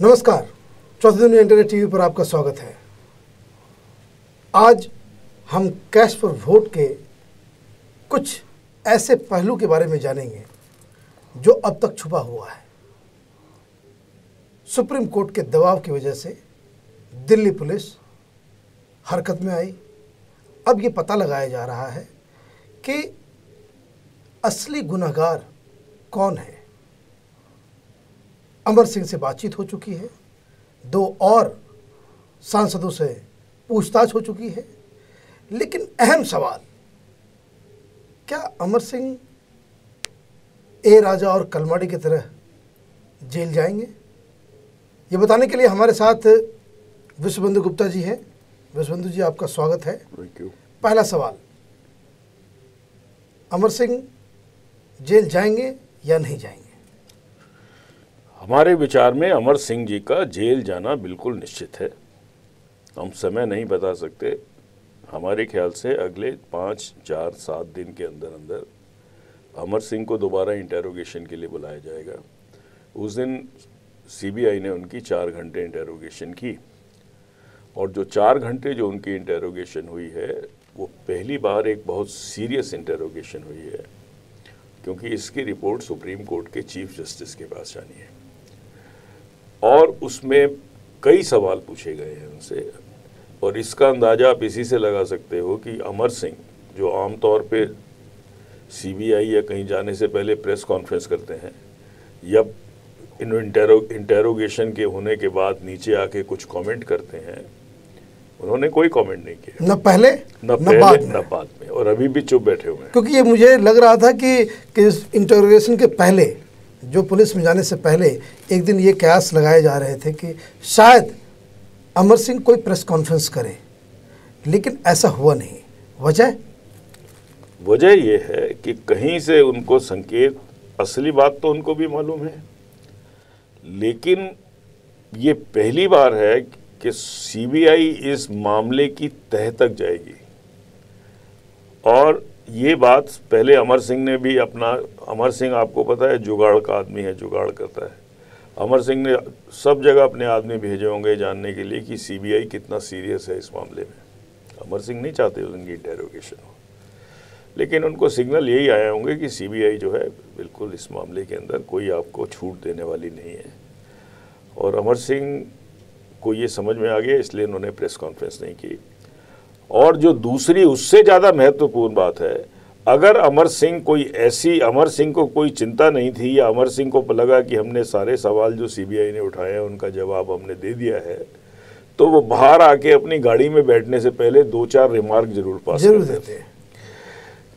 नमस्कार, चौथे दिन इंटरनेट टीवी पर आपका स्वागत है। आज हम कैश फॉर वोट के कुछ ऐसे पहलू के बारे में जानेंगे जो अब तक छुपा हुआ है। सुप्रीम कोर्ट के दबाव की वजह से दिल्ली पुलिस हरकत में आई। अब ये पता लगाया जा रहा है कि असली गुनहगार कौन है। अमर सिंह से बातचीत हो चुकी है, 2 और सांसदों से पूछताछ हो चुकी है, लेकिन अहम सवाल, क्या अमर सिंह ए राजा और कलमाड़ी की तरह जेल जाएंगे? ये बताने के लिए हमारे साथ विश्वबंधु गुप्ता जी हैं। विश्वबंधु जी, आपका स्वागत है। Thank you. पहला सवाल, अमर सिंह जेल जाएंगे या नहीं जाएंगे? हमारे विचार में अमर सिंह जी का जेल जाना बिल्कुल निश्चित है। हम समय नहीं बता सकते। हमारे ख्याल से अगले 5, 4, 7 दिन के अंदर अंदर अमर सिंह को दोबारा इंटेरोगेशन के लिए बुलाया जाएगा। उस दिन सीबीआई ने उनकी 4 घंटे इंटेरोगेशन की, और जो 4 घंटे जो उनकी इंटेरोगेशन हुई है वो पहली बार एक बहुत सीरियस इंटेरोगेशन हुई है, क्योंकि इसकी रिपोर्ट सुप्रीम कोर्ट के चीफ जस्टिस के पास जानी है और उसमें कई सवाल पूछे गए हैं उनसे। और इसका अंदाज़ा आप इसी से लगा सकते हो कि अमर सिंह, जो आमतौर पे सीबीआई या कहीं जाने से पहले प्रेस कॉन्फ्रेंस करते हैं या इंटेरोगेशन के होने के बाद नीचे आके कुछ कमेंट करते हैं, उन्होंने कोई कमेंट नहीं किया, न पहले न बाद में, और अभी भी चुप बैठे हुए हैं। क्योंकि ये मुझे लग रहा था कि इंटरोगेशन के पहले, जो पुलिस में जाने से पहले एक दिन ये कयास लगाए जा रहे थे कि शायद अमर सिंह कोई प्रेस कॉन्फ्रेंस करे, लेकिन ऐसा हुआ नहीं। वजह ये है कि कहीं से उनको संकेत, असली बात तो उनको भी मालूम है, लेकिन ये पहली बार है कि सीबीआई इस मामले की तह तक जाएगी। और ये बात पहले अमर सिंह ने भी अमर सिंह आपको पता है जुगाड़ का आदमी है, जुगाड़ करता है। अमर सिंह ने सब जगह अपने आदमी भेजे होंगे जानने के लिए कि सीबीआई कितना सीरियस है इस मामले में। अमर सिंह नहीं चाहते उनकी इंटेरोगेशन हो, लेकिन उनको सिग्नल यही आए होंगे कि सीबीआई जो है बिल्कुल इस मामले के अंदर कोई आपको छूट देने वाली नहीं है। और अमर सिंह को ये समझ में आ गया, इसलिए उन्होंने प्रेस कॉन्फ्रेंस नहीं की। और जो दूसरी उससे ज़्यादा महत्वपूर्ण बात है, अगर अमर सिंह को कोई चिंता नहीं थी, या अमर सिंह को लगा कि हमने सारे सवाल जो सीबीआई ने उठाए हैं उनका जवाब हमने दे दिया है, तो वो बाहर आके अपनी गाड़ी में बैठने से पहले 2-4 रिमार्क जरूर पास करते,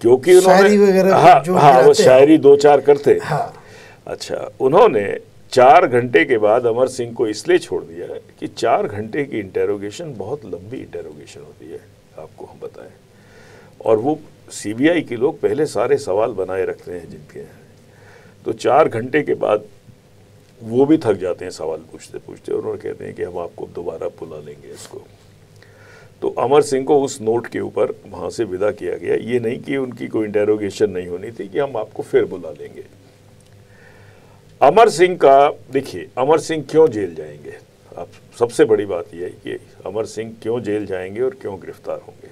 क्योंकि उन्होंने वो शायरी 2-4 करते। अच्छा, उन्होंने 4 घंटे के बाद अमर सिंह को इसलिए छोड़ दिया है कि 4 घंटे की इंटेरोगेशन बहुत लंबी इंटेरोगेशन होती है, आपको हम बताएं। और वो सीबीआई के लोग पहले सारे सवाल बनाए रखते हैं जिनके हैं, तो 4 घंटे के बाद वो भी थक जाते हैं सवाल पूछते पूछते, और उन्होंने कहते हैं कि हम आपको दोबारा बुला लेंगे इसको। तो अमर सिंह को उस नोट के ऊपर वहाँ से विदा किया गया। ये नहीं कि उनकी कोई इंटेरोगेशन नहीं होनी थी कि हम आपको फिर बुला लेंगे। अमर सिंह का देखिए, अमर सिंह क्यों जेल जाएंगे? अब सबसे बड़ी बात यह है कि अमर सिंह क्यों जेल जाएंगे और क्यों गिरफ्तार होंगे।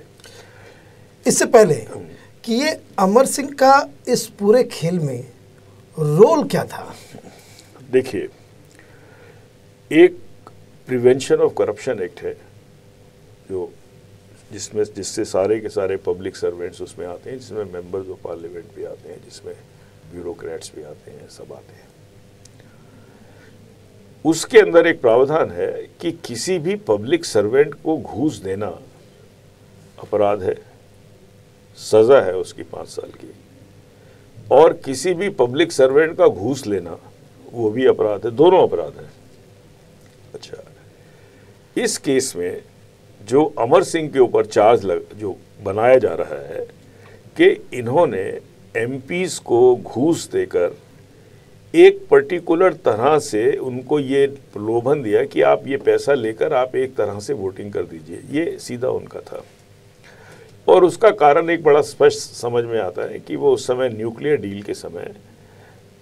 इससे पहले कि ये अमर सिंह का इस पूरे खेल में रोल क्या था? देखिए, एक प्रिवेंशन ऑफ करप्शन एक्ट है जिससे सारे के सारे पब्लिक सर्वेंट्स उसमें आते हैं, जिसमें मेंबर्स ऑफ पार्लियामेंट भी आते हैं, जिसमें ब्यूरोक्रेट्स भी आते हैं, सब आते हैं। उसके अंदर एक प्रावधान है कि किसी भी पब्लिक सर्वेंट को घूस देना अपराध है, सजा है उसकी 5 साल की, और किसी भी पब्लिक सर्वेंट का घूस लेना वो भी अपराध है, दोनों अपराध है। अच्छा, इस केस में जो अमर सिंह के ऊपर जो बनाया जा रहा है कि इन्होंने एमपीज को घूस देकर एक पर्टिकुलर तरह से उनको ये प्रलोभन दिया कि आप ये पैसा लेकर आप एक तरह से वोटिंग कर दीजिए, ये सीधा उनका था। और उसका कारण एक बड़ा स्पष्ट समझ में आता है कि वो उस समय न्यूक्लियर डील के समय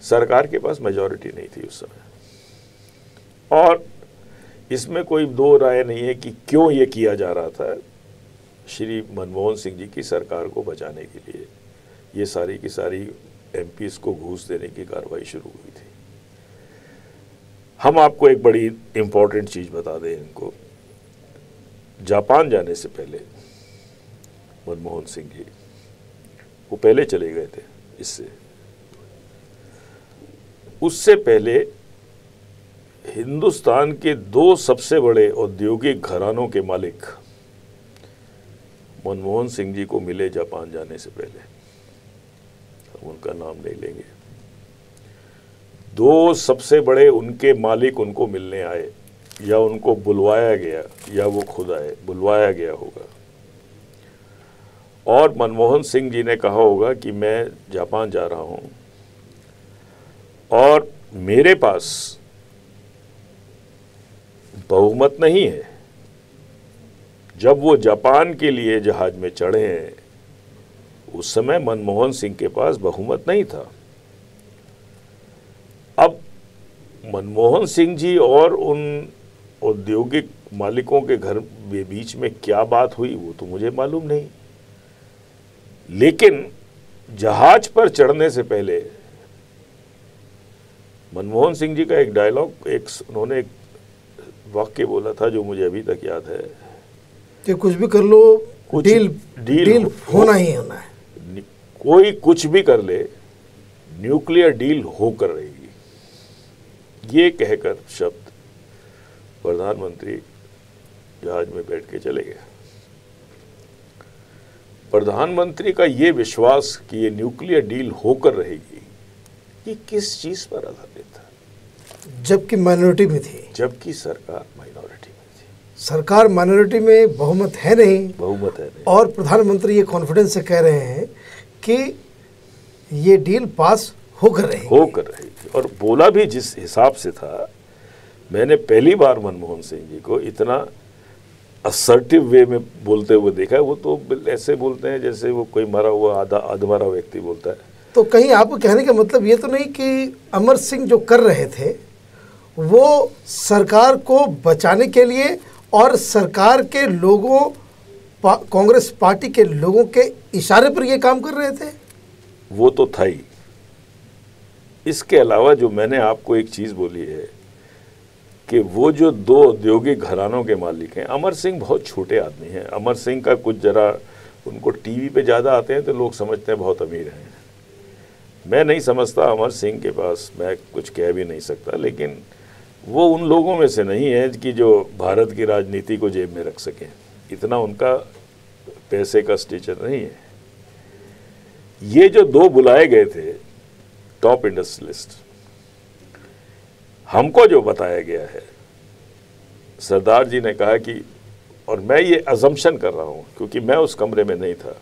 सरकार के पास मेजॉरिटी नहीं थी उस समय, और इसमें कोई दो राय नहीं है कि क्यों ये किया जा रहा था। श्री मनमोहन सिंह जी की सरकार को बचाने के लिए ये सारी की सारी एमपीज को घूस देने की कार्रवाई शुरू हुई थी। हम आपको एक बड़ी इंपॉर्टेंट चीज बता दें इनको, जापान जाने से पहले मनमोहन सिंह जी वो पहले चले गए थे इससे, उससे पहले हिंदुस्तान के दो सबसे बड़े औद्योगिक घरानों के मालिक मनमोहन सिंह जी को मिले जापान जाने से पहले। हम उनका नाम नहीं लेंगे। दो सबसे बड़े उनके मालिक उनको मिलने आए, या उनको बुलवाया गया या वो खुद आए, बुलवाया गया होगा। और मनमोहन सिंह जी ने कहा होगा कि मैं जापान जा रहा हूं और मेरे पास बहुमत नहीं है। जब वो जापान के लिए जहाज में चढ़े हैं उस समय मनमोहन सिंह के पास बहुमत नहीं था। अब मनमोहन सिंह जी और उन औद्योगिक मालिकों के घर के बीच में क्या बात हुई वो तो मुझे मालूम नहीं, लेकिन जहाज पर चढ़ने से पहले मनमोहन सिंह जी का एक डायलॉग, उन्होंने एक वाक्य बोला था जो मुझे अभी तक याद है कि कुछ भी कर लो, डील होना ही होना है। कोई कुछ भी कर ले, न्यूक्लियर डील होकर रहेगी। ये कहकर शब्द प्रधानमंत्री जहाज में बैठ के चले गए। प्रधानमंत्री का ये विश्वास कि ये न्यूक्लियर डील होकर रहेगी, ये किस चीज पर आधारित था? जबकि माइनॉरिटी में थी, जबकि सरकार माइनॉरिटी में थी। सरकार माइनॉरिटी में बहुमत है नहीं, बहुमत है नहीं। और प्रधानमंत्री ये कॉन्फिडेंस से कह रहे हैं कि ये डील पास होकर रहेगी। और बोला भी जिस हिसाब से था, मैंने पहली बार मनमोहन सिंह जी को इतना असर्टिव वे में बोलते हुए देखा है। वो तो ऐसे बोलते हैं जैसे वो कोई मरा हुआ अधमरा व्यक्ति बोलता है। तो कहीं आपको कहने का मतलब ये तो नहीं कि अमर सिंह जो कर रहे थे वो सरकार को बचाने के लिए और सरकार के लोगों, कांग्रेस पार्टी के लोगों के इशारे पर ये काम कर रहे थे? वो तो था ही। इसके अलावा जो मैंने आपको एक चीज बोली है कि वो जो दो औद्योगिक घरानों के मालिक हैं, अमर सिंह बहुत छोटे आदमी हैं। अमर सिंह का कुछ जरा उनको टीवी पे ज़्यादा आते हैं तो लोग समझते हैं बहुत अमीर हैं। मैं नहीं समझता अमर सिंह के पास, मैं कुछ कह भी नहीं सकता, लेकिन वो उन लोगों में से नहीं है कि जो भारत की राजनीति को जेब में रख सकें। इतना उनका पैसे का स्टेचर नहीं है। ये जो दो बुलाए गए थे टॉप इंडस्ट्रियलिस्ट, हमको जो बताया गया है, सरदार जी ने कहा कि, और मैं ये अजम्पशन कर रहा हूं क्योंकि मैं उस कमरे में नहीं था,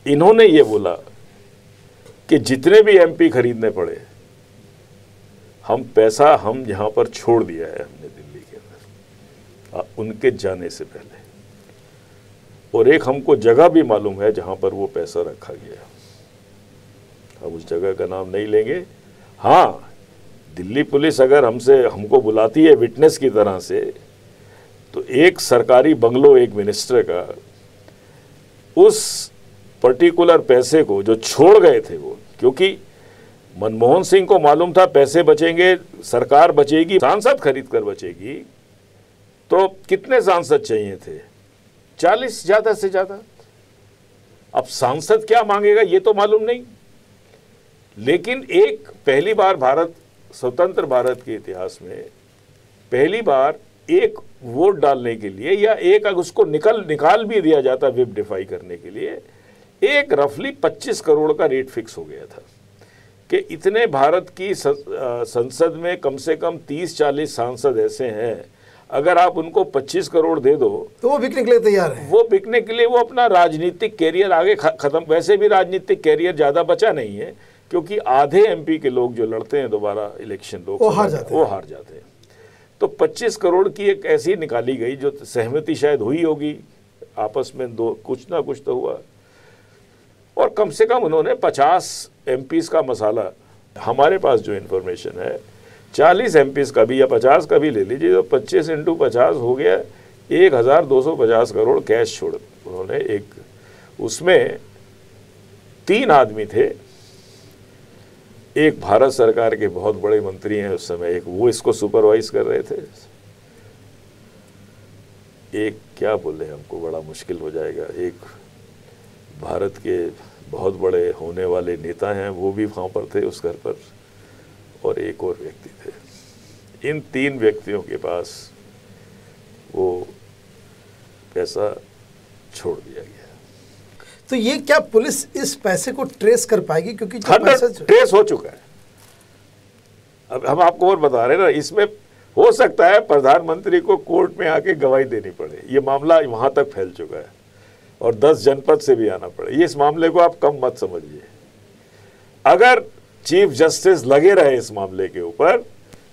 इन्होंने ये बोला कि जितने भी एमपी खरीदने पड़े, हम पैसा हम यहां पर छोड़ दिया है हमने दिल्ली के अंदर उनके जाने से पहले, और एक हमको जगह भी मालूम है जहां पर वो पैसा रखा गया। अब उस जगह का नाम नहीं लेंगे। हाँ, दिल्ली पुलिस अगर हमको बुलाती है विटनेस की तरह से, तो एक सरकारी बंगलो एक मिनिस्टर का उस पर्टिकुलर पैसे को जो छोड़ गए थे वो, क्योंकि मनमोहन सिंह को मालूम था पैसे बचेंगे, सरकार बचेगी, सांसद खरीद कर बचेगी, तो कितने सांसद चाहिए थे? 40 ज्यादा से ज्यादा। अब सांसद क्या मांगेगा ये तो मालूम नहीं, लेकिन एक पहली बार स्वतंत्र भारत के इतिहास में पहली बार एक वोट डालने के लिए, या एक अगर उसको निकाल भी दिया जाता विप डिफाई करने के लिए, एक रफली 25 करोड़ का रेट फिक्स हो गया था कि इतने भारत की संसद में कम से कम 30-40 सांसद ऐसे हैं, अगर आप उनको 25 करोड़ दे दो तो वो बिकने के लिए तैयार है। वो बिकने के लिए, वो अपना राजनीतिक कैरियर आगे खत्म, वैसे भी राजनीतिक कैरियर ज्यादा बचा नहीं है, क्योंकि आधे एमपी के लोग जो लड़ते हैं दोबारा इलेक्शन, लोग वो हार जाते हैं। तो 25 करोड़ की एक ऐसी निकाली गई जो सहमति शायद हुई होगी आपस में, दो कुछ ना कुछ तो हुआ, और कम से कम उन्होंने 50 एमपीज का मसाला, हमारे पास जो इन्फॉर्मेशन है 40 MPs का भी या 50 का भी ले लीजिए, तो 25 × 50 हो गया 1250 करोड़ कैश छोड़ उन्होंने। एक उसमें 3 आदमी थे, एक भारत सरकार के बहुत बड़े मंत्री हैं उस समय, एक वो इसको सुपरवाइज कर रहे थे, एक क्या बोले हमको बड़ा मुश्किल हो जाएगा, एक भारत के बहुत बड़े होने वाले नेता हैं वो भी वहाँ पर थे उस घर पर, और एक और व्यक्ति थे। इन 3 व्यक्तियों के पास वो पैसा छोड़ दिया गया। तो ये क्या पुलिस इस पैसे को ट्रेस कर पाएगी? क्योंकि जो 100 ट्रेस हो चुका है। अब हम आपको और बता रहे हैं ना, इसमें हो सकता है प्रधानमंत्री को कोर्ट में आके गवाही देनी पड़े, ये मामला वहां तक फैल चुका है, और 10 जनपद से भी आना पड़े। ये इस मामले को आप कम मत समझिए। अगर चीफ जस्टिस लगे रहे इस मामले के ऊपर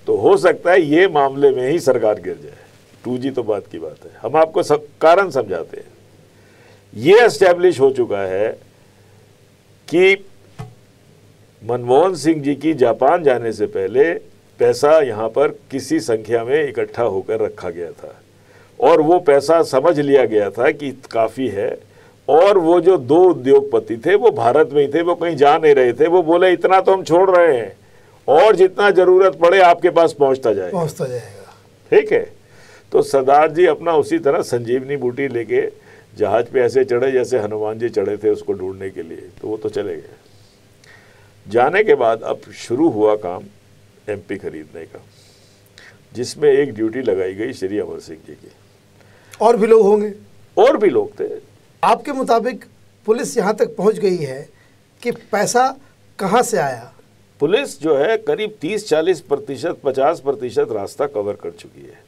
तो हो सकता है ये मामले में ही सरकार गिर जाए। 2G तो बात की बात है, हम आपको कारण समझाते हैं। ये एस्टैब्लिश हो चुका है कि मनमोहन सिंह जी की जापान जाने से पहले पैसा यहाँ पर किसी संख्या में इकट्ठा होकर रखा गया था, और वो पैसा समझ लिया गया था कि काफ़ी है, और वो जो 2 उद्योगपति थे वो भारत में ही थे, वो कहीं जा नहीं रहे थे। वो बोले इतना तो हम छोड़ रहे हैं, और जितना ज़रूरत पड़े आपके पास पहुँचता जाएगा। ठीक है। तो सरदार जी अपना उसी तरह संजीवनी बूटी लेके जहाज पे ऐसे चढ़े जैसे हनुमान जी चढ़े थे उसको ढूंढने के लिए, तो वो तो चले गए। जाने के बाद अब शुरू हुआ काम MP खरीदने का, जिसमें एक ड्यूटी लगाई गई श्री अमर सिंह जी की। और भी लोग होंगे? और भी लोग थे। आपके मुताबिक पुलिस यहाँ तक पहुँच गई है कि पैसा कहाँ से आया? पुलिस जो है करीब 30-40%, 50% रास्ता कवर कर चुकी है,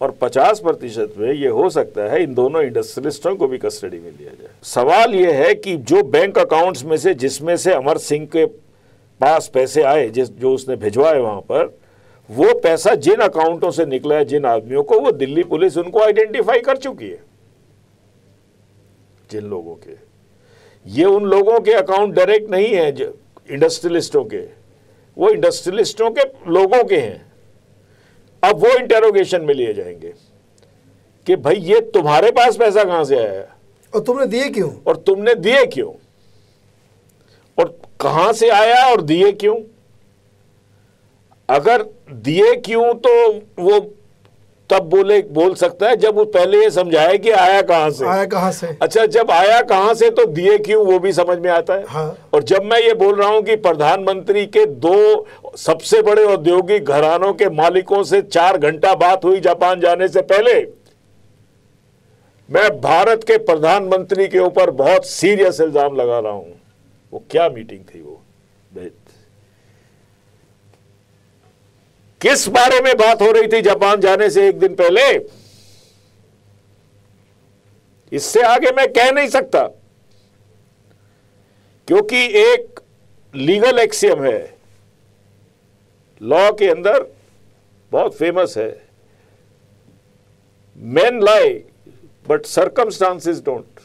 और 50% में ये हो सकता है इन दोनों इंडस्ट्रियलिस्टों को भी कस्टडी में लिया जाए। सवाल ये है कि जो बैंक अकाउंट्स में से जिसमें से अमर सिंह के पास पैसे आए, जो उसने भिजवाए वहां पर, वो पैसा जिन अकाउंटों से निकला है, जिन आदमियों को, वो दिल्ली पुलिस उनको आइडेंटिफाई कर चुकी है। जिन लोगों के, ये उन लोगों के अकाउंट डायरेक्ट नहीं है इंडस्ट्रियलिस्टों के, वो इंडस्ट्रियलिस्टों के लोगों के हैं। अब वो इंटेरोगेशन में लिए जाएंगे कि भाई ये तुम्हारे पास पैसा कहां से आया है, और तुमने दिए क्यों, और तुमने दिए क्यों, और कहां से आया और दिए क्यों। अगर दिए क्यों तो वो तब बोल सकता है जब वो पहले ये समझाए कि आया कहां से। अच्छा, जब आया कहां से तो दिए क्यों वो भी समझ में आता है। हाँ। और जब मैं ये बोल रहा हूं कि प्रधानमंत्री के 2 सबसे बड़े औद्योगिक घरानों के मालिकों से 4 घंटा बात हुई जापान जाने से पहले, मैं भारत के प्रधानमंत्री के ऊपर बहुत सीरियस इल्जाम लगा रहा हूं। वो क्या मीटिंग थी, वो किस बारे में बात हो रही थी जापान जाने से 1 दिन पहले, इससे आगे मैं कह नहीं सकता, क्योंकि एक लीगल एक्सियम है लॉ के अंदर, बहुत फेमस है, men lie but circumstances don't।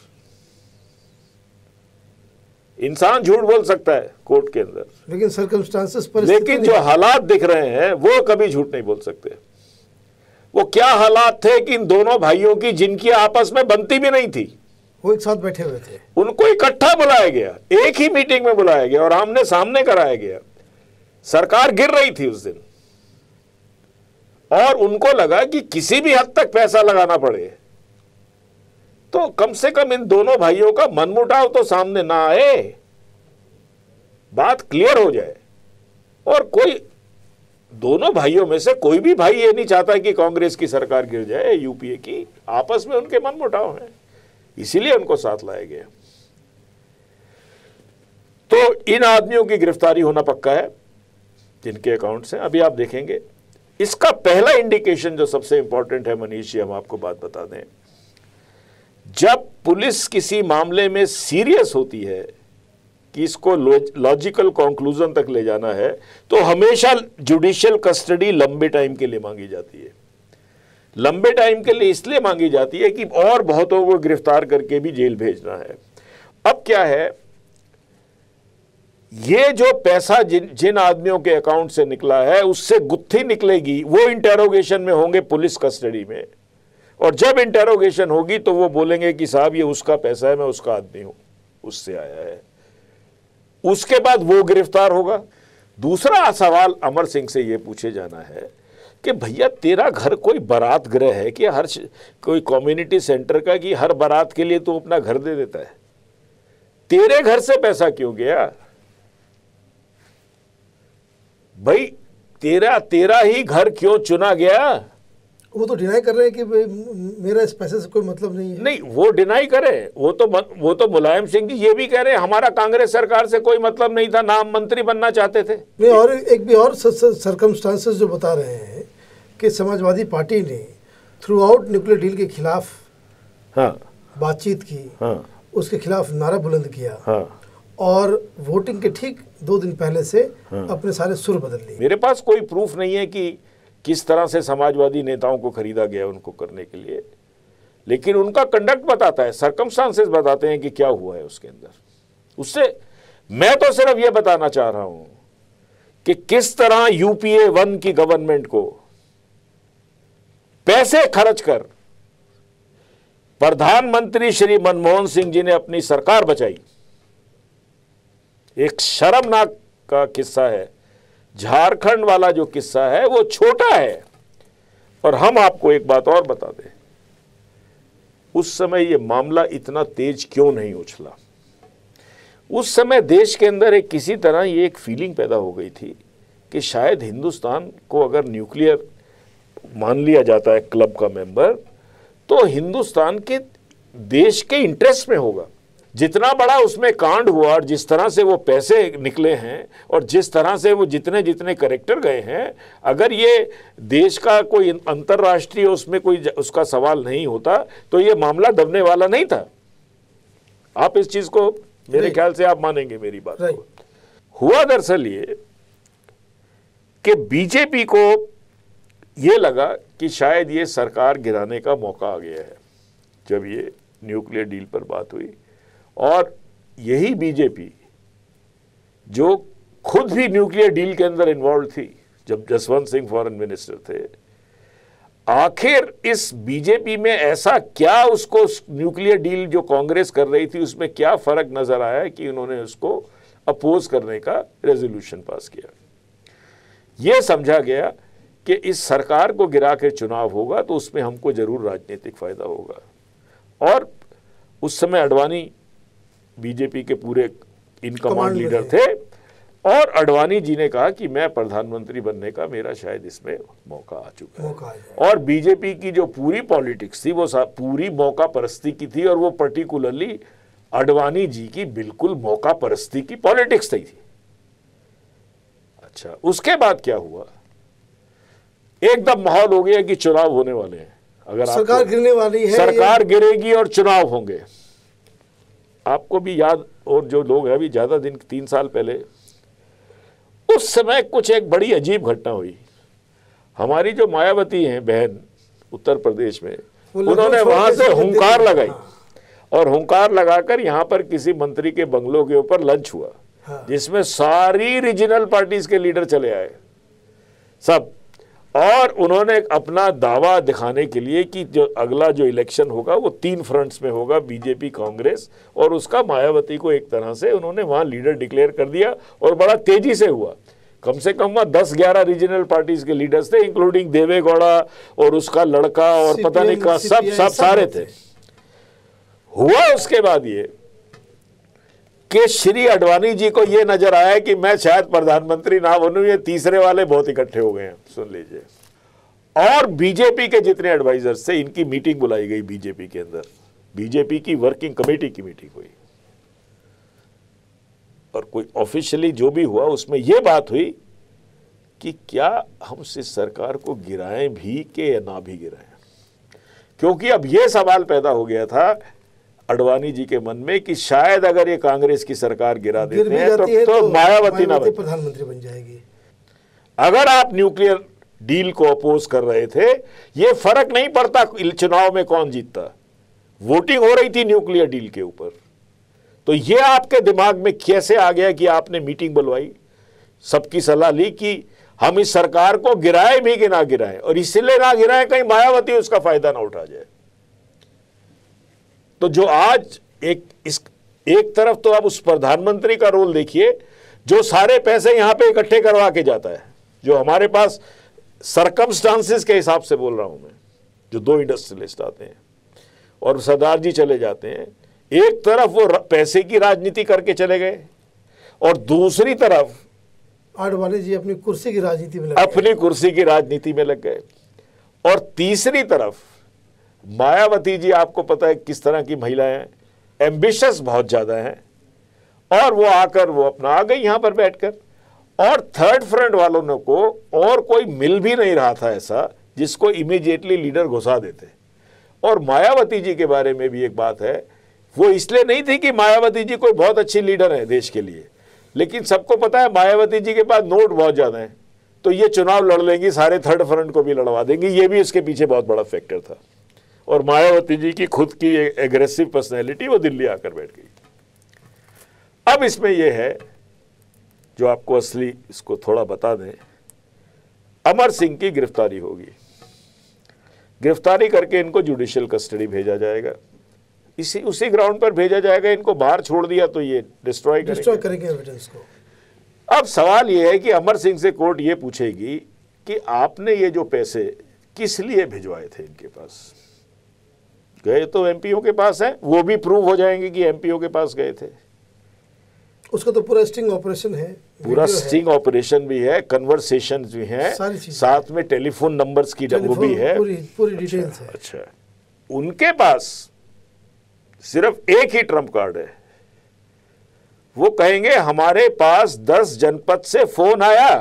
इंसान झूठ बोल सकता है कोर्ट के अंदर, लेकिन सर्कमस्टांसेस, लेकिन जो हालात दिख रहे हैं वो कभी झूठ नहीं बोल सकते। वो क्या हालात थे कि इन दोनों भाइयों की, जिनकी आपस में बनती भी नहीं थी, वो एक साथ बैठे हुए थे, उनको इकट्ठा बुलाया गया, एक ही मीटिंग में बुलाया गया और आमने सामने कराया गया। सरकार गिर रही थी उस दिन, और उनको लगा कि किसी भी हद तक पैसा लगाना पड़े तो कम से कम इन दोनों भाइयों का मनमुटाव तो सामने ना आए, बात क्लियर हो जाए। और कोई दोनों भाइयों में से कोई भी भाई ये नहीं चाहता कि कांग्रेस की सरकार गिर जाए, यूपीए की, आपस में उनके मनमुटाव हैं, इसीलिए उनको साथ लाया गया। तो इन आदमियों की गिरफ्तारी होना पक्का है जिनके अकाउंट से। अभी आप देखेंगे इसका पहला इंडिकेशन जो सबसे इंपॉर्टेंट है मनीष जी, हम आपको बात बता दें, जब पुलिस किसी मामले में सीरियस होती है कि इसको लॉजिकल कंक्लूजन तक ले जाना है, तो हमेशा जुडिशियल कस्टडी लंबे टाइम के लिए मांगी जाती है। लंबे टाइम के लिए इसलिए मांगी जाती है कि और बहुतों को गिरफ्तार करके भी जेल भेजना है। अब क्या है, ये जो पैसा जिन आदमियों के अकाउंट से निकला है उससे गुत्थी निकलेगी, वो इंटेरोगेशन में होंगे पुलिस कस्टडी में, और जब इंटेरोगेशन होगी तो वो बोलेंगे कि साहब ये उसका पैसा है, मैं उसका आदमी हूं, उससे आया है। उसके बाद वो गिरफ्तार होगा। दूसरा सवाल अमर सिंह से ये पूछे जाना है कि भैया तेरा घर कोई बारात गृह है कि हर कोई कम्युनिटी सेंटर का, कि हर बारात के लिए तू अपना घर दे देता है? तेरे घर से पैसा क्यों गया भाई? तेरा ही घर क्यों चुना गया? वो तो डिनाई कर रहे हैं कि मेरा इस पैसे से कोई मतलब नहीं है। नहीं, वो डिनाई करे, वो तो मुलायम सिंह जी ये भी कह रहे हैं हमारा कांग्रेस सरकार से कोई मतलब नहीं था, नाम मंत्री बनना चाहते थे। नहीं, और एक भी और सर्कमस्टांसेस जो बता रहे हैं कि समाजवादी पार्टी ने थ्रू आउट न्यूक्लियर डील के खिलाफ बातचीत की, उसके खिलाफ नारा बुलंद किया, और वोटिंग के ठीक 2 दिन पहले से अपने सारे सुर बदल लिए। मेरे पास कोई प्रूफ नहीं है कि किस तरह से समाजवादी नेताओं को खरीदा गया उनको करने के लिए, लेकिन उनका कंडक्ट बताता है, सर्कमस्टांसेस बताते हैं कि क्या हुआ है उसके अंदर। उससे मैं तो सिर्फ यह बताना चाह रहा हूं कि किस तरह यूपीए 1 की गवर्नमेंट को पैसे खर्च कर प्रधानमंत्री श्री मनमोहन सिंह जी ने अपनी सरकार बचाई। एक शर्मनाक का किस्सा है, झारखंड वाला जो किस्सा है वो छोटा है। और हम आपको एक बात और बता दें, उस समय ये मामला इतना तेज क्यों नहीं उछला? उस समय देश के अंदर एक किसी तरह ये एक फीलिंग पैदा हो गई थी कि शायद हिंदुस्तान को अगर न्यूक्लियर मान लिया जाता है क्लब का मेंबर, तो हिंदुस्तान के देश के इंटरेस्ट में होगा। जितना बड़ा उसमें कांड हुआ और जिस तरह से वो पैसे निकले हैं और जिस तरह से वो जितने जितने कैरेक्टर गए हैं, अगर ये देश का कोई अंतर्राष्ट्रीय उसमें कोई उसका सवाल नहीं होता तो ये मामला दबने वाला नहीं था। आप इस चीज को मेरे ख्याल से आप मानेंगे मेरी बात को। हुआ दरअसल ये कि बीजेपी को ये लगा कि शायद ये सरकार गिराने का मौका आ गया है जब ये न्यूक्लियर डील पर बात हुई। और यही बीजेपी जो खुद भी न्यूक्लियर डील के अंदर इन्वॉल्व थी जब जसवंत सिंह फॉरेन मिनिस्टर थे, आखिर इस बीजेपी में ऐसा क्या उसको न्यूक्लियर डील जो कांग्रेस कर रही थी उसमें क्या फर्क नजर आया कि उन्होंने उसको अपोज करने का रेजोल्यूशन पास किया। यह समझा गया कि इस सरकार को गिरा के चुनाव होगा तो उसमें हमको जरूर राजनीतिक फायदा होगा। और उस समय अडवाणी बीजेपी के पूरे इन कमांड लीडर थे और अडवाणी जी ने कहा कि मैं प्रधानमंत्री बनने का मेरा शायद इसमें मौका आ चुका है। और बीजेपी की जो पूरी पॉलिटिक्स थी वो पूरी मौका परस्ती की थी और वो पर्टिकुलरली अडवाणी जी की बिल्कुल मौका परस्ती की पॉलिटिक्स थी। अच्छा, उसके बाद क्या हुआ? एकदम माहौल हो गया कि चुनाव होने वाले हैं, अगर सरकार गिरने वाली है, सरकार गिरेगी और चुनाव होंगे। आपको भी याद, और जो लोग हैं अभी ज्यादा दिन 3 साल पहले, उस समय कुछ एक बड़ी अजीब घटना हुई। हमारी जो मायावती हैं बहन उत्तर प्रदेश में, उन्होंने वहां से हुंकार लगाई और हुंकार लगाकर यहां पर किसी मंत्री के बंगलों के ऊपर लंच हुआ, जिसमें सारी रीजनल पार्टीज के लीडर चले आए सब। और उन्होंने अपना दावा दिखाने के लिए कि जो अगला जो इलेक्शन होगा वो 3 फ्रंट्स में होगा, बीजेपी, कांग्रेस और उसका मायावती को एक तरह से उन्होंने वहां लीडर डिक्लेयर कर दिया और बड़ा तेजी से हुआ। कम से कम वहां 10-11 रीजनल पार्टीज के लीडर्स थे, इंक्लूडिंग देवेगौड़ा और उसका लड़का और पता नहीं का सब सारे थे। हुआ उसके बाद ये कि श्री अडवाणी जी को ये नजर आया कि मैं शायद प्रधानमंत्री ना बनूं, ये तीसरे वाले बहुत इकट्ठे हो गए हैं, सुन लीजिए। और बीजेपी के जितने एडवाइजर्स थे इनकी मीटिंग बुलाई गई बीजेपी के अंदर, बीजेपी की वर्किंग कमेटी की मीटिंग हुई और कोई ऑफिशियली जो भी हुआ उसमें यह बात हुई कि क्या हम इस सरकार को गिराएं भी कि ना भी गिराएं, क्योंकि अब यह सवाल पैदा हो गया था अडवाणी जी के मन में कि शायद अगर ये कांग्रेस की सरकार गिरा देते हैं तो मायावती ना प्रधानमंत्री बन जाएगी। अगर आप न्यूक्लियर डील को अपोज कर रहे थे, ये फर्क नहीं पड़ता चुनाव में कौन जीतता, वोटिंग हो रही थी न्यूक्लियर डील के ऊपर। तो ये आपके दिमाग में कैसे आ गया कि आपने मीटिंग बुलवाई, सबकी सलाह ली कि हम इस सरकार को गिराए भी कि ना गिराए, और इसलिए ना गिराए कहीं मायावती उसका फायदा ना उठा जाए। तो जो आज एक तरफ तो आप उस प्रधानमंत्री का रोल देखिए जो सारे पैसे यहां पे इकट्ठे करवा के जाता है, जो हमारे पास सरकमस्टांसेस के हिसाब से बोल रहा हूं मैं, जो 2 इंडस्ट्रियलिस्ट आते हैं और सरदार जी चले जाते हैं, एक तरफ वो पैसे की राजनीति करके चले गए और दूसरी तरफ आडवाणी जी अपनी कुर्सी की राजनीति में लग गए, और तीसरी तरफ मायावती जी, आपको पता है किस तरह की महिलाएं हैं, एम्बिशियस बहुत ज्यादा हैं, और वो आकर वो अपना आ गई यहां पर बैठकर, और थर्ड फ्रंट वालों ने को और कोई मिल भी नहीं रहा था ऐसा जिसको इमीडिएटली लीडर घुसा देते। और मायावती जी के बारे में भी एक बात है, वो इसलिए नहीं थी कि मायावती जी कोई बहुत अच्छी लीडर है देश के लिए, लेकिन सबको पता है मायावती जी के पास नोट बहुत ज्यादा है, तो ये चुनाव लड़ लेंगी, सारे थर्ड फ्रंट को भी लड़वा देंगी, ये भी इसके पीछे बहुत बड़ा फैक्टर था। और मायावती जी की खुद की एग्रेसिव पर्सनैलिटी, वो दिल्ली आकर बैठ गई। अब इसमें यह है जो आपको असली इसको थोड़ा बता दें, अमर सिंह की गिरफ्तारी होगी, गिरफ्तारी करके इनको जुडिशियल कस्टडी भेजा जाएगा, उसी ग्राउंड पर भेजा जाएगा। इनको बाहर छोड़ दिया तो ये डिस्ट्रॉय करेंगे एविडेंस को। अब सवाल ये है कि अमर सिंह से कोर्ट ये पूछेगी कि आपने ये जो पैसे किस लिए भिजवाए थे, इनके पास गए तो एमपीओ के पास है, वो भी प्रूव हो जाएंगे कि एमपीओ के पास गए थे। उसका तो पूरा स्टिंग ऑपरेशन है, पूरा स्टिंग ऑपरेशन भी है, कन्वर्सेशन भी है, साथ में टेलीफोन नंबर्स की वो भी है, पूरी डिटेल्स है। अच्छा, उनके पास सिर्फ एक ही ट्रम्प कार्ड है, वो कहेंगे हमारे पास 10 जनपद से फोन आया,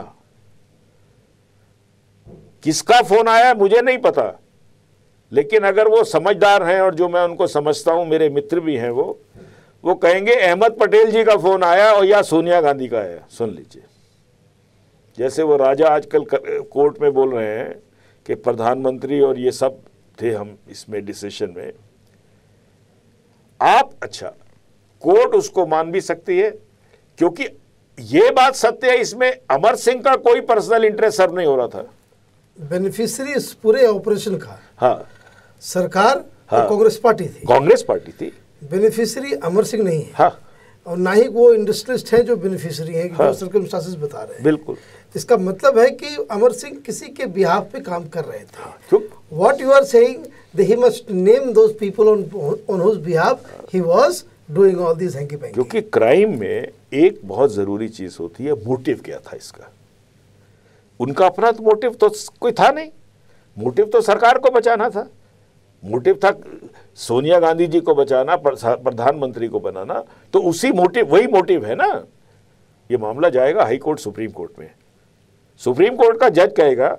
किसका फोन आया मुझे नहीं पता, लेकिन अगर वो समझदार हैं और जो मैं उनको समझता हूं, मेरे मित्र भी हैं, वो कहेंगे अहमद पटेल जी का फोन आया और या सोनिया गांधी का आया, सुन लीजिए। जैसे वो राजा आजकल कोर्ट में बोल रहे हैं कि प्रधानमंत्री और ये सब थे हम इसमें डिसीजन में, आप अच्छा कोर्ट उसको मान भी सकती है, क्योंकि ये बात सत्य है, इसमें अमर सिंह का कोई पर्सनल इंटरेस्ट सर्व नहीं हो रहा था। बेनिफिशियरी इस पूरे ऑपरेशन का हाँ सरकार हाँ, कांग्रेस पार्टी थी, बेनिफिशियरी अमर सिंह नहीं है। हाँ, और ना ही वो इंडस्ट्रियलिस्ट हैं जो बेनिफिशियरी हैं, हाँ, जो सर्कमस्टांसेस बता रहे हैं। बिल्कुल, इसका मतलब है कि अमर सिंह किसी के बिहाफ पे काम कर रहे थे। हाँ, what you are saying that he must name those people on whose behalf he was doing all this hanky panky. क्योंकि क्राइम में एक बहुत जरूरी चीज होती है, मोटिव क्या था इसका। उनका अपना तो मोटिव तो कोई था नहीं, मोटिव तो सरकार को बचाना था, मोटिव था सोनिया गांधी जी को बचाना, प्रधानमंत्री को बनाना, तो उसी मोटिव, वही मोटिव है ना। ये मामला जाएगा हाई कोर्ट, सुप्रीम कोर्ट में, सुप्रीम कोर्ट का जज कहेगा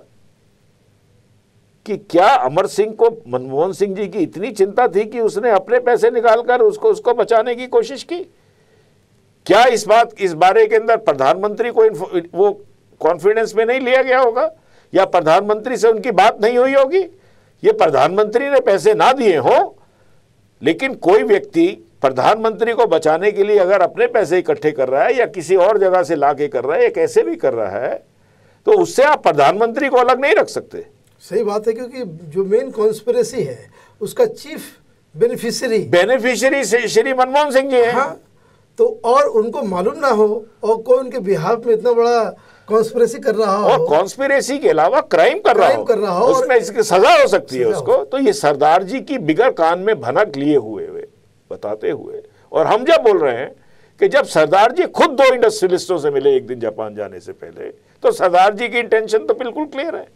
कि क्या अमर सिंह को मनमोहन सिंह जी की इतनी चिंता थी कि उसने अपने पैसे निकालकर उसको बचाने की कोशिश की। क्या इस बारे के अंदर प्रधानमंत्री को वो कॉन्फिडेंस में नहीं लिया गया होगा, या प्रधानमंत्री से उनकी बात नहीं हुई होगी। ये प्रधानमंत्री ने पैसे ना दिए हो, लेकिन कोई व्यक्ति प्रधानमंत्री को बचाने के लिए अगर अपने पैसे इकट्ठे कर रहा है या किसी और जगह से ला के कर रहा है या कैसे भी कर रहा है, तो उससे आप प्रधानमंत्री को अलग नहीं रख सकते। सही बात है, क्योंकि जो मेन कॉन्स्पिरेसी है उसका चीफ बेनिफिशियरी श्री मनमोहन सिंह जी हैं। हाँ, तो और उनको मालूम ना हो और कोई उनके बिहाफ में इतना बड़ा कॉन्स्पिरेसी कर रहा हो, और कॉन्स्पिरेसी के अलावा क्राइम कर रहा हो, उसमें इसकी सजा हो सकती है उसको। तो ये सरदार जी की बिगर कान में भनक लिए हुए बताते हुए, और हम जब बोल रहे हैं कि जब सरदार जी खुद 2 इंडस्ट्रियलिस्टों से मिले एक दिन जापान जाने से पहले, तो सरदार जी की इंटेंशन तो बिल्कुल क्लियर है।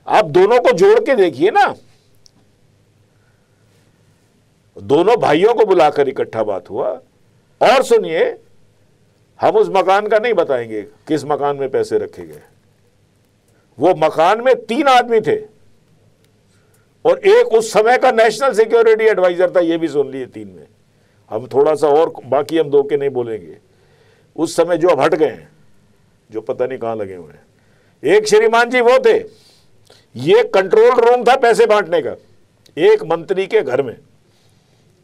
आप दोनों को जोड़ के देखिए ना, दोनों भाइयों को बुलाकर इकट्ठा बात हुआ। और सुनिए, हम उस मकान का नहीं बताएंगे किस मकान में पैसे रखे गए, वो मकान में 3 आदमी थे और एक उस समय का नेशनल सिक्योरिटी एडवाइजर था, ये भी सुन लिए 3 में। हम थोड़ा सा और बाकी हम 2 के नहीं बोलेंगे, उस समय जो अब हट गए हैं, जो पता नहीं कहां लगे हुए हैं। एक श्रीमान जी वो थे, ये कंट्रोल रूम था पैसे बांटने का, एक मंत्री के घर में,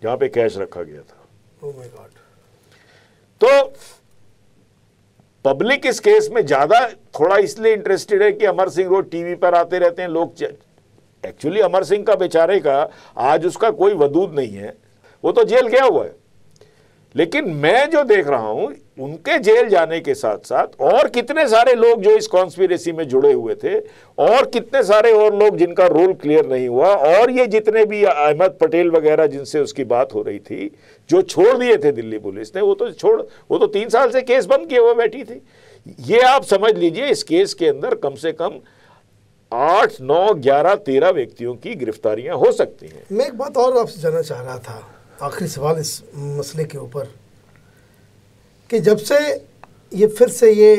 जहां पे कैश रखा गया था। Oh my God. पब्लिक इस केस में ज्यादा थोड़ा इसलिए इंटरेस्टेड है कि अमर सिंह रोज टीवी पर आते रहते हैं लोग। एक्चुअली अमर सिंह का बेचारे का आज उसका कोई वजूद नहीं है, वो तो जेल गया हुआ है। लेकिन मैं जो देख रहा हूं, उनके जेल जाने के साथ साथ और कितने सारे लोग जो इस कॉन्स्पिरेसी में जुड़े हुए थे, और कितने सारे और लोग जिनका रोल क्लियर नहीं हुआ, और ये जितने भी अहमद पटेल वगैरह जिनसे उसकी बात हो रही थी, जो छोड़ दिए थे दिल्ली पुलिस ने, वो तो 3 साल से केस बंद किए हुए बैठी थी। ये आप समझ लीजिए इस केस के अंदर कम से कम 8, 9, 11, 13 व्यक्तियों की गिरफ्तारियां हो सकती हैं। मैं एक बात और आपसे जानना चाह रहा था, आखिरी सवाल इस मसले के ऊपर, कि जब से ये फिर से ये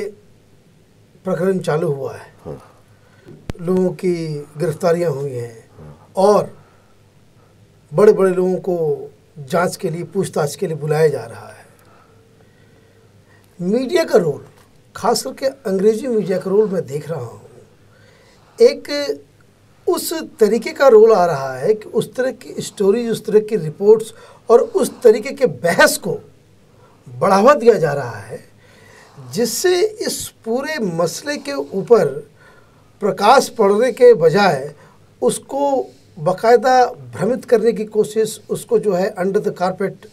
प्रकरण चालू हुआ है, लोगों की गिरफ्तारियां हुई हैं, और बड़े बड़े लोगों को जांच के लिए, पूछताछ के लिए बुलाया जा रहा है, मीडिया का रोल, खास करके अंग्रेजी मीडिया का रोल मैं देख रहा हूँ, एक उस तरीके का रोल आ रहा है कि उस तरह की स्टोरीज, उस तरह की रिपोर्ट्स और उस तरीके के बहस को बढ़ावा दिया जा रहा है, जिससे इस पूरे मसले के ऊपर प्रकाश पड़ने के बजाय उसको बाकायदा भ्रमित करने की कोशिश, उसको जो है अंडर द कारपेट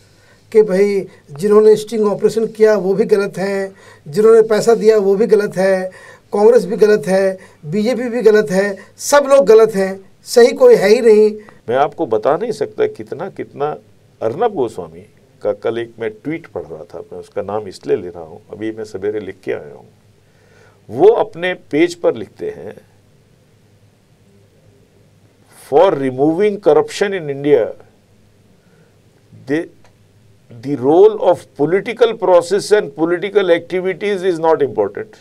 कि भाई जिन्होंने स्टिंग ऑपरेशन किया वो भी गलत हैं, जिन्होंने पैसा दिया वो भी गलत है, कांग्रेस भी गलत है, बीजेपी भी गलत है, सब लोग गलत हैं, सही कोई है ही नहीं। मैं आपको बता नहीं सकता कितना कितना अर्नब गोस्वामी का कल एक मैं ट्वीट पढ़ रहा था, मैं उसका नाम इसलिए ले रहा हूँ, अभी मैं सवेरे लिख के आया हूँ। वो अपने पेज पर लिखते हैं, for removing corruption in India the role of political process and political activities is not important.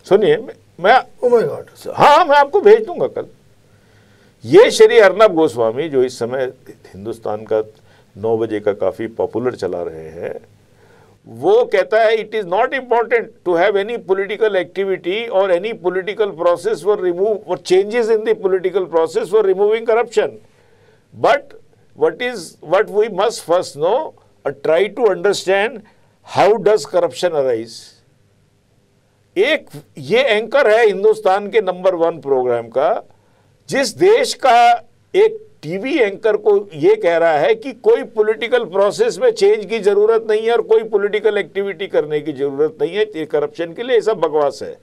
सुनिए, मैं oh my God, हाँ मैं आपको भेज दूंगा कल। ये श्री अर्नब गोस्वामी जो इस समय हिंदुस्तान का 9 बजे का काफी पॉपुलर चला रहे हैं, वो कहता है it is not important to have any political activity और any political process for remove और changes in the political process for removing corruption, but what we must first know or try to understand how does corruption arise। एक ये anchor है हिंदुस्तान के number 1 programme का, जिस देश का एक टीवी एंकर को ये कह रहा है कि कोई पॉलिटिकल प्रोसेस में चेंज की जरूरत नहीं है और कोई पॉलिटिकल एक्टिविटी करने की जरूरत नहीं है करप्शन के लिए, ये सब बकवास है।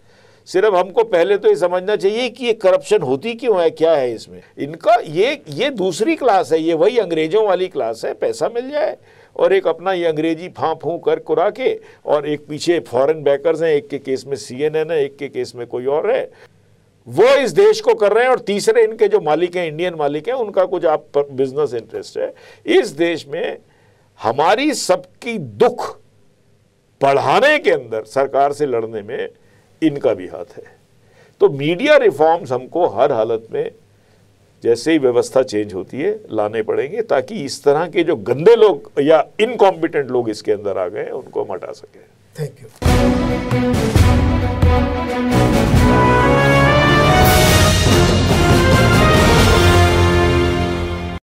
सिर्फ हमको पहले तो ये समझना चाहिए कि ये करप्शन होती क्यों है, क्या है इसमें। इनका ये दूसरी क्लास है, ये वही अंग्रेजों वाली क्लास है, पैसा मिल जाए और एक अपना ये अंग्रेजी फाँ फूँ कर कुरा के, और एक पीछे फॉरेन बैकर्स हैं, एक के केस में CNN है, एक के केस में कोई और है, वो इस देश को कर रहे हैं, और तीसरे इनके जो मालिक हैं, इंडियन मालिक हैं, उनका कुछ आप बिजनेस इंटरेस्ट है। इस देश में हमारी सबकी दुख बढ़ाने के अंदर, सरकार से लड़ने में इनका भी हाथ है। तो मीडिया रिफॉर्म्स हमको हर हालत में, जैसे ही व्यवस्था चेंज होती है, लाने पड़ेंगे, ताकि इस तरह के जो गंदे लोग या इनकॉम्पिटेंट लोग इसके अंदर आ गए उनको हम हटा सकें। Thank you.